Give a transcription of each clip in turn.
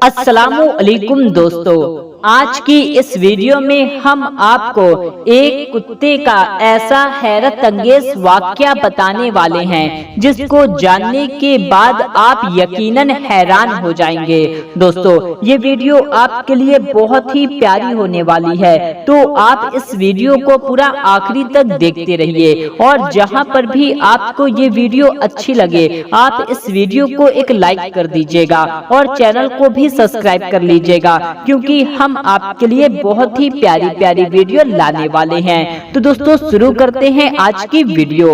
अस्सलामु अलैकुम दोस्तों, आज की इस वीडियो में हम आपको एक कुत्ते का ऐसा हैरत अंगेज वाकया बताने वाले हैं जिसको जानने के बाद आप यकीनन हैरान हो जाएंगे। दोस्तों, ये वीडियो आपके लिए बहुत ही प्यारी होने वाली है, तो आप इस वीडियो को पूरा आखिरी तक देखते रहिए और जहां पर भी आपको ये वीडियो अच्छी लगे आप इस वीडियो को एक लाइक कर दीजिएगा और चैनल को भी सब्सक्राइब कर लीजिएगा, क्योंकि हम आपके लिए बहुत ही प्यारी प्यारी वीडियो लाने वाले हैं। तो दोस्तों, शुरू करते हैं आज की वीडियो।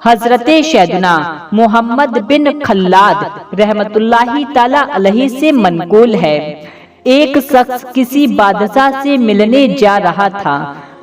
हजरत सैयदना मोहम्मद बिन खल्लाद रहमतुल्लाहि ताला अलैहि से मनकूल है, एक शख्स किसी बादशाह से मिलने जा रहा था।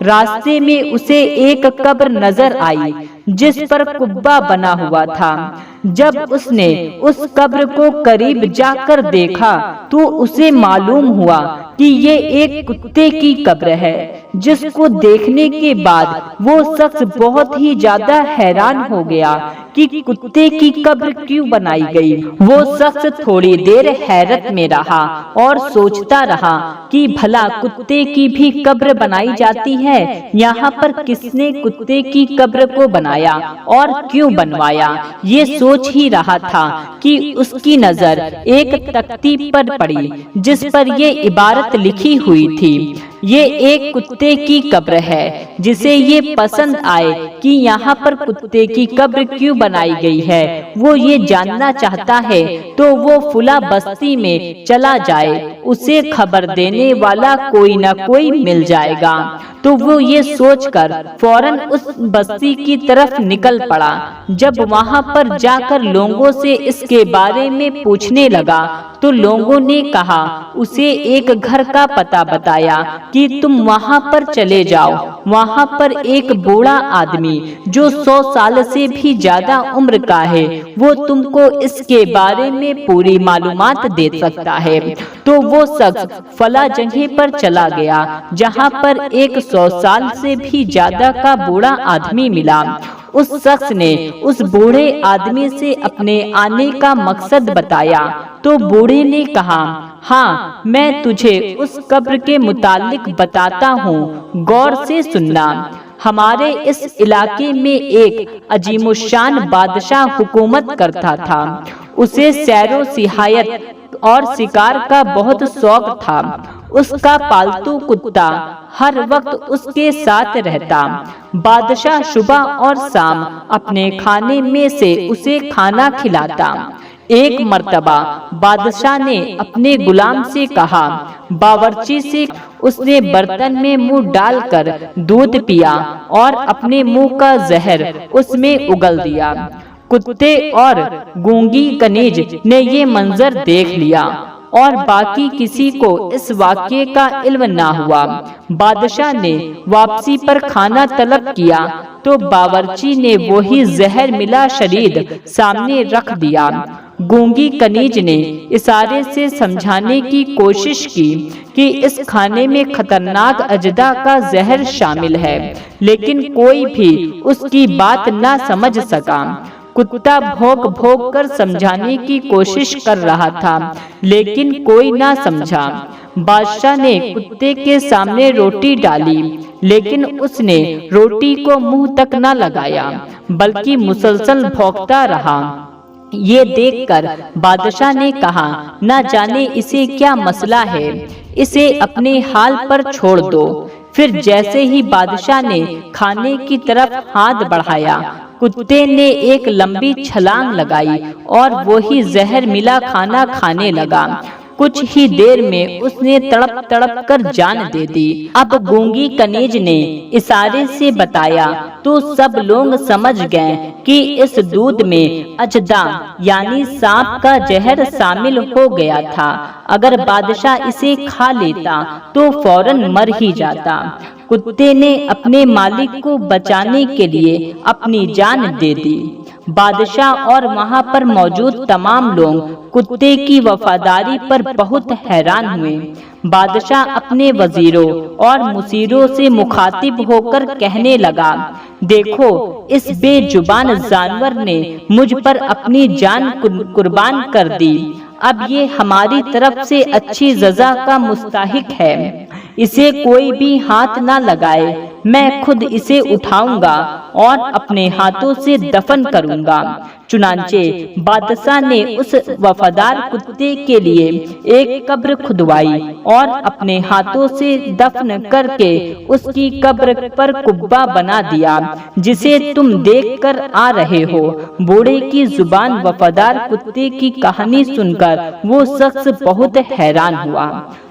रास्ते में उसे एक कब्र नजर आई जिस पर कुब्बा बना हुआ था। जब उसने उस कब्र को करीब जाकर देखा तो उसे मालूम हुआ कि ये एक कुत्ते की कब्र है, जिसको देखने के बाद वो शख्स बहुत ही ज्यादा हैरान हो गया कि कुत्ते की कब्र क्यों बनाई गई। वो शख्स थोड़ी देर हैरत में रहा और सोचता रहा कि भला कुत्ते की भी कब्र बनाई जाती है, यहाँ पर किसने कुत्ते की कब्र को बनाया और क्यों बनवाया। ये सोच ही रहा था कि उसकी नजर एक तख्ती पर पड़ी जिस पर ये इबारत लिखी हुई थी, ये एक कुत्ते की कब्र है। जिसे ये पसंद आए कि यहाँ पर कुत्ते की कब्र क्यों बनाई गई है, वो ये जानना चाहता है तो वो फुला बस्ती में चला जाए, उसे खबर देने वाला कोई न कोई मिल जाएगा। तो वो ये सोचकर फौरन उस बस्ती की तरफ निकल पड़ा। जब वहाँ पर जाकर लोगों से इसके बारे में पूछने लगा तो लोगों ने कहा, उसे एक घर का पता बताया कि तुम वहाँ पर चले जाओ। वहाँ पर एक बूढ़ा आदमी जो 100 साल से भी ज्यादा उम्र का है, वो तुमको इसके बारे में पूरी मालूमात दे सकता है। तो वो शख्स फला जगह पर चला गया जहाँ पर एक 100 साल से भी ज्यादा का बूढ़ा आदमी मिला। उस शख्स ने उस बूढ़े आदमी से अपने आने का मकसद बताया तो बूढ़े ने कहा, हाँ, मैं तुझे उस कब्र के मुतालिक बताता हूँ, गौर से सुनना। हमारे इस इलाके में एक अजीमुशान बादशाह हुकूमत करता था। उसे सैरो सिहायत और शिकार का बहुत शौक था। उसका पालतू कुत्ता हर वक्त उसके साथ रहता। बादशाह सुबह और शाम अपने खाने में से उसे खाना खिलाता। एक मर्तबा बादशाह ने अपने गुलाम से कहा, बावर्ची से। उसने बर्तन में मुंह डालकर दूध पिया और अपने मुंह का जहर उसमें उगल दिया। कुत्ते और गूंगी कनीज ने ये मंजर देख लिया और बाकी किसी को इस वाक़ये का इल्म ना हुआ। बादशाह ने वापसी पर खाना तलब किया तो बावर्ची ने वही जहर मिला शरीद सामने रख दिया। गूंगी कनीज ने इशारे से समझाने की कोशिश की कि इस खाने में खतरनाक अजदा का जहर शामिल है, लेकिन कोई भी उसकी बात ना समझ सका। कुत्ता भौंक भौंक कर समझाने की कोशिश कर रहा था, लेकिन कोई ना समझा। बादशाह ने कुत्ते के सामने रोटी डाली, लेकिन उसने रोटी को मुंह तक न लगाया, बल्कि मुसलसल भौंकता रहा। ये देखकर बादशाह ने कहा, न जाने इसे क्या मसला है, इसे अपने हाल पर छोड़ दो। फिर जैसे ही बादशाह ने खाने की तरफ हाथ बढ़ाया, कुत्ते ने एक लंबी छलांग लगाई और वही जहर मिला खाना खाने लगा। कुछ ही देर में उसने तड़प तड़प कर जान दे दी। अब गूंगी कनीज ने इशारे से बताया तो सब लोग समझ गए कि इस दूध में अजदा यानी सांप का जहर शामिल हो गया था। अगर बादशाह इसे खा लेता तो फौरन मर ही जाता। कुत्ते ने अपने मालिक को बचाने के लिए अपनी जान दे दी। बादशाह और वहाँ पर मौजूद तमाम लोग कुत्ते की वफादारी पर बहुत हैरान हुए। बादशाह अपने वजीरों और मुसीरों से मुखातिब होकर कहने लगा, देखो, इस बेजुबान जानवर ने मुझ पर अपनी जान कुर्बान कर दी। अब ये हमारी तरफ से अच्छी सजा का मुस्तहिक है। इसे कोई भी हाथ ना लगाए। मैं खुद इसे उठाऊंगा और अपने हाथों से दफन करूंगा। चुनांचे बादशाह ने उस वफादार कुत्ते के लिए एक कब्र खुदवाई और अपने हाथों से दफन करके उसकी कब्र पर कुब्बा बना दिया, जिसे तुम देख कर आ रहे हो। बूढ़े की जुबान वफादार कुत्ते की कहानी सुनकर वो शख्स बहुत हैरान हुआ।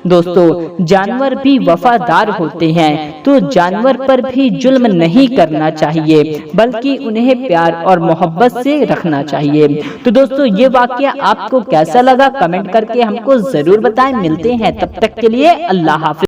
दोस्तों, जानवर भी वफादार होते हैं, तो जानवर पर भी जुल्म नहीं करना चाहिए, बल्कि उन्हें प्यार और मोहब्बत से रखना चाहिए। तो दोस्तों, ये वाकया आपको कैसा लगा कमेंट करके हमको जरूर बताएं। मिलते हैं, तब तक के लिए अल्लाह हाफिज।